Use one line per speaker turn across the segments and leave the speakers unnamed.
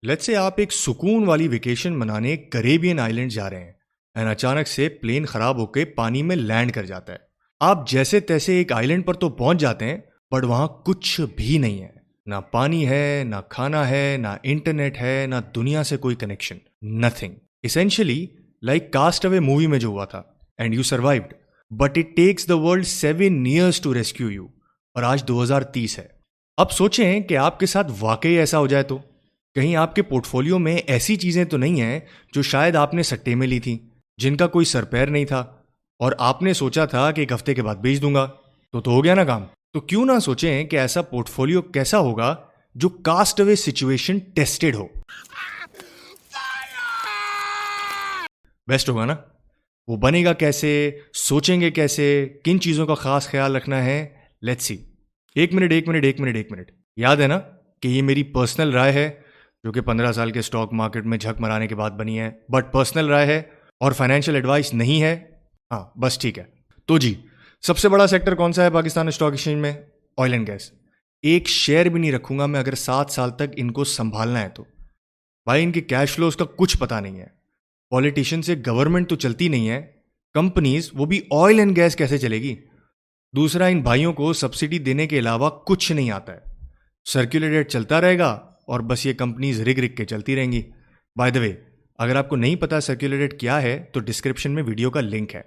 Let's say आप एक सुकून वाली वेकेशन मनाने कैरेबियन आइलैंड जा रहे हैं एंड अचानक से प्लेन खराब होकर पानी में लैंड कर जाता है। आप जैसे तैसे एक आइलैंड पर तो पहुंच जाते हैं बट वहां कुछ भी नहीं है। ना पानी है, ना खाना है, ना इंटरनेट है, ना दुनिया से कोई connection, nothing. Essentially like Cast Away movie में जो हुआ था and you survived but it takes the world 7 years to rescue you. और आज 2030 है। अब सोचें कि आपके साथ वाकई ऐसा हो जाए तो कहीं आपके पोर्टफोलियो में ऐसी चीजें तो नहीं हैं जो शायद आपने सट्टे में ली थी, जिनका कोई सर पैर नहीं था और आपने सोचा था कि एक हफ्ते के बाद बेच दूंगा तो हो गया ना काम। तो क्यों ना सोचें कि ऐसा पोर्टफोलियो कैसा होगा जो कास्ट अवे सिचुएशन टेस्टेड हो। बेस्ट होगा ना? वो बनेगा कैसे, सोचेंगे कैसे, किन चीजों का खास ख्याल रखना है, लेट्स सी। एक मिनट, याद है ना कि ये मेरी पर्सनल राय है जो कि 15 साल के स्टॉक मार्केट में झक मराने के बाद बनी है, बट पर्सनल राय है और फाइनेंशियल एडवाइस नहीं है। हाँ बस ठीक है। तो जी, सबसे बड़ा सेक्टर कौन सा है पाकिस्तान स्टॉक एक्सचेंज में? Oil and gas. एक शेयर भी नहीं रखूंगा मैं अगर 7 साल तक इनको संभालना है तो। भाई इनके कैश फ्लोज का कुछ पता नहीं है, पॉलिटिशियन से गवर्नमेंट तो चलती नहीं है, कंपनीज वो भी ऑयल एंड गैस कैसे चलेगी? दूसरा, इन भाइयों को सब्सिडी देने के अलावा कुछ नहीं आता है। सर्कुलर डेट चलता रहेगा और बस ये कंपनीज रिग रिग के चलती रहेंगी। बाय द वे, अगर आपको नहीं पता सर्कुलर डेट क्या है तो डिस्क्रिप्शन में वीडियो का लिंक है।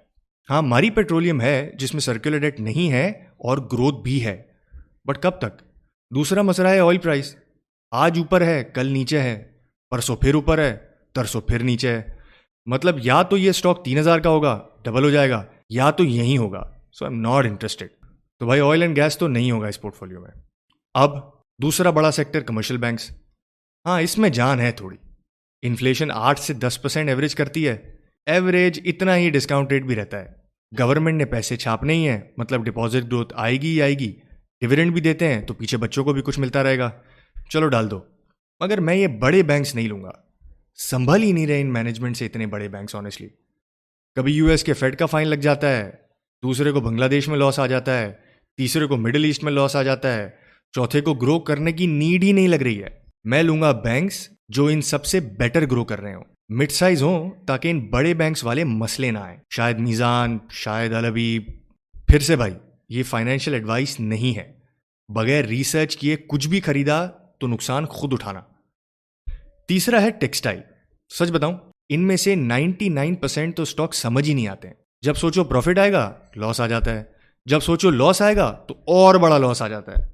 हाँ, मारी पेट्रोलियम है जिसमें सर्कुलर डेट नहीं है और ग्रोथ भी है, बट कब तक? दूसरा मसला है ऑयल प्राइस। आज ऊपर है, कल नीचे है, परसों फिर ऊपर है, तरसों फिर नीचे है। मतलब या तो ये स्टॉक 3000 का होगा, डबल हो जाएगा, या तो यही होगा। सो आई एम नॉट इंटरेस्टेड। तो भाई ऑयल एंड गैस तो नहीं होगा इस पोर्टफोलियो में। अब दूसरा बड़ा सेक्टर कमर्शियल बैंक्स। हाँ, इसमें जान है थोड़ी। इन्फ्लेशन 8 से 10% एवरेज करती है, एवरेज इतना ही डिस्काउंट रेट भी रहता है। गवर्नमेंट ने पैसे छापने ही है, मतलब डिपॉजिट ग्रोथ आएगी ही आएगी। डिविडेंड भी देते हैं तो पीछे बच्चों को भी कुछ मिलता रहेगा, चलो डाल दो। मगर मैं ये बड़े बैंक्स नहीं लूंगा, संभल ही नहीं रहे इन मैनेजमेंट से इतने बड़े बैंक्स ऑनेस्टली। कभी यूएस के फेड का फाइन लग जाता है, दूसरे को बांग्लादेश में लॉस आ जाता है, तीसरे को मिडिल ईस्ट में लॉस आ जाता है, चौथे को ग्रो करने की नीड ही नहीं लग रही है। मैं लूंगा बैंक्स जो इन सबसे बेटर ग्रो कर रहे हो, मिड साइज हो, ताकि इन बड़े बैंक्स वाले मसले ना आए। शायद मीजान, शायद अलवीब। फिर से भाई, ये फाइनेंशियल एडवाइस नहीं है। बगैर रिसर्च किए कुछ भी खरीदा तो नुकसान खुद उठाना। तीसरा है टेक्सटाइल। सच बताऊं, इनमें से 99% तो स्टॉक समझ ही नहीं आते हैं। जब सोचो प्रॉफिट आएगा लॉस आ जाता है, जब सोचो लॉस आएगा तो और बड़ा लॉस आ जाता है।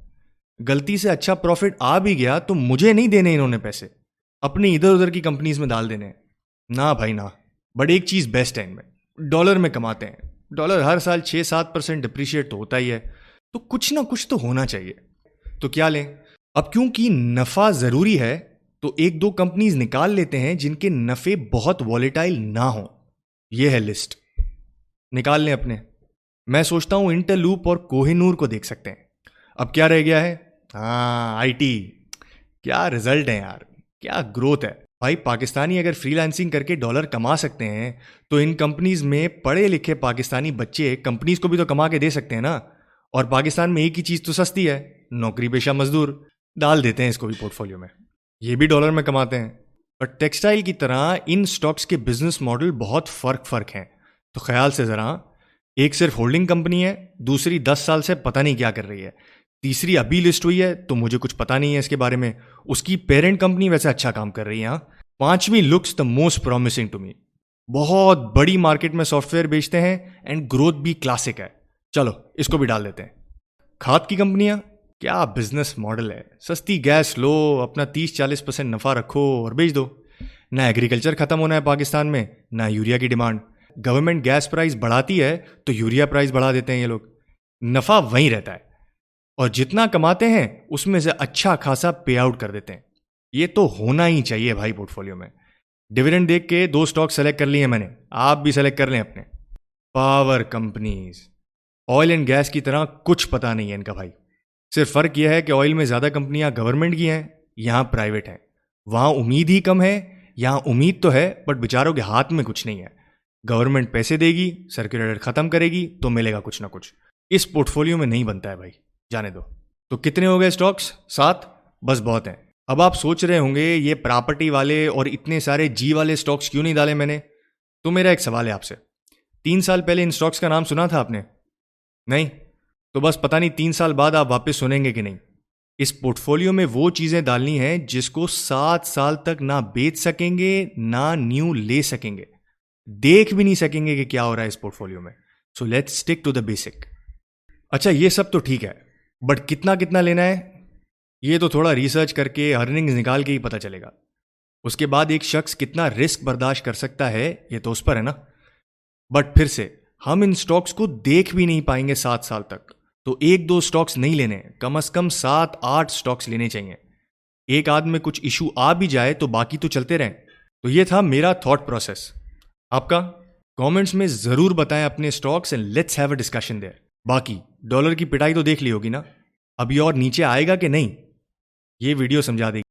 गलती से अच्छा प्रॉफिट आ भी गया तो मुझे नहीं देने इन्होंने पैसे, अपनी इधर उधर की कंपनीज में डाल देने। ना भाई ना। बट एक चीज बेस्ट है इनमें, डॉलर में कमाते हैं। डॉलर हर साल 6-7% डिप्रिशिएट तो होता ही है, तो कुछ ना कुछ तो होना चाहिए। तो क्या लें? अब क्योंकि नफा जरूरी है तो एक दो कंपनीज निकाल लेते हैं जिनके नफे बहुत वॉलेटाइल ना हो। यह है लिस्ट, निकाल लें अपने। मैं सोचता हूं इंटरलूप और कोहिनूर को देख सकते हैं। अब क्या रह गया है? हाँ, आईटी। क्या रिजल्ट है यार, क्या ग्रोथ है भाई। पाकिस्तानी अगर फ्रीलांसिंग करके डॉलर कमा सकते हैं तो इन कंपनीज में पढ़े लिखे पाकिस्तानी बच्चे कंपनीज को भी तो कमा के दे सकते हैं ना। और पाकिस्तान में एक ही चीज तो सस्ती है, नौकरी पेशा मजदूर। डाल देते हैं इसको भी पोर्टफोलियो में, ये भी डॉलर में कमाते हैं। बट टेक्सटाइल की तरह इन स्टॉक्स के बिजनेस मॉडल बहुत फर्क हैं। तो ख्याल से जरा, एक सिर्फ होल्डिंग कंपनी है, दूसरी 10 साल से पता नहीं क्या कर रही है, तीसरी अभी लिस्ट हुई है तो मुझे कुछ पता नहीं है इसके बारे में, उसकी पेरेंट कंपनी वैसे अच्छा काम कर रही है, पांचवी looks the most promising to me. बहुत बड़ी मार्केट में सॉफ्टवेयर बेचते हैं एंड ग्रोथ भी क्लासिक है। चलो इसको भी डाल देते हैं। खाद की कंपनियां, क्या बिजनेस मॉडल है। सस्ती गैस लो, अपना 30-40% नफा रखो और बेच दो। ना एग्रीकल्चर खत्म होना है पाकिस्तान में, ना यूरिया की डिमांड। गवर्नमेंट गैस प्राइस बढ़ाती है तो यूरिया प्राइस बढ़ा देते हैं ये लोग, नफा वहीं रहता है। और जितना कमाते हैं उसमें से अच्छा खासा पे आउट कर देते हैं। ये तो होना ही चाहिए भाई पोर्टफोलियो में। डिविडेंड देख के 2 स्टॉक सेलेक्ट कर लिए मैंने, आप भी सेलेक्ट कर लें अपने। Power companies, oil and gas की तरह कुछ पता नहीं है इनका भाई। सिर्फ फर्क यह है कि ऑयल में ज्यादा कंपनियां गवर्नमेंट की हैं, यहां प्राइवेट हैं। वहां उम्मीद ही कम है, यहां उम्मीद तो है बट बेचारों के हाथ में कुछ नहीं है। गवर्नमेंट पैसे देगी, सर्कुलर खत्म करेगी तो मिलेगा कुछ ना कुछ। इस पोर्टफोलियो में नहीं बनता है भाई, जाने दो। तो कितने हो गए स्टॉक्स? 7? बस बहुत हैं। अब आप सोच रहे होंगे ये प्रॉपर्टी वाले और इतने सारे जी वाले स्टॉक्स क्यों नहीं डाले मैंने। तो मेरा एक सवाल है आपसे, 3 साल पहले इन स्टॉक्स का नाम सुना था आपने? नहीं? तो बस पता नहीं 3 साल बाद आप वापस सुनेंगे कि नहीं। इस पोर्टफोलियो में वो चीजें डालनी है जिसको 7 साल तक ना बेच सकेंगे ना न्यू ले सकेंगे, देख भी नहीं सकेंगे कि क्या हो रहा है इस पोर्टफोलियो में। So let's stick to the basic. अच्छा ये सब तो ठीक है, बट कितना कितना लेना है ये तो थोड़ा रिसर्च करके अर्निंग्स निकाल के ही पता चलेगा। उसके बाद एक शख्स कितना रिस्क बर्दाश्त कर सकता है ये तो उस पर है ना। बट फिर से हम इन स्टॉक्स को देख भी नहीं पाएंगे 7 साल तक, तो 1-2 स्टॉक्स नहीं लेने, कम से कम 7-8 स्टॉक्स लेने चाहिए। एक आध में कुछ इशू आ भी जाए तो बाकी तो चलते रहें। तो ये था मेरा थॉट प्रोसेस। आपका कमेंट्स में जरूर बताएं अपने stocks and let's have a discussion there. बाकी डॉलर की पिटाई तो देख ली होगी ना, अभी और नीचे आएगा कि नहीं ये वीडियो समझा देगी।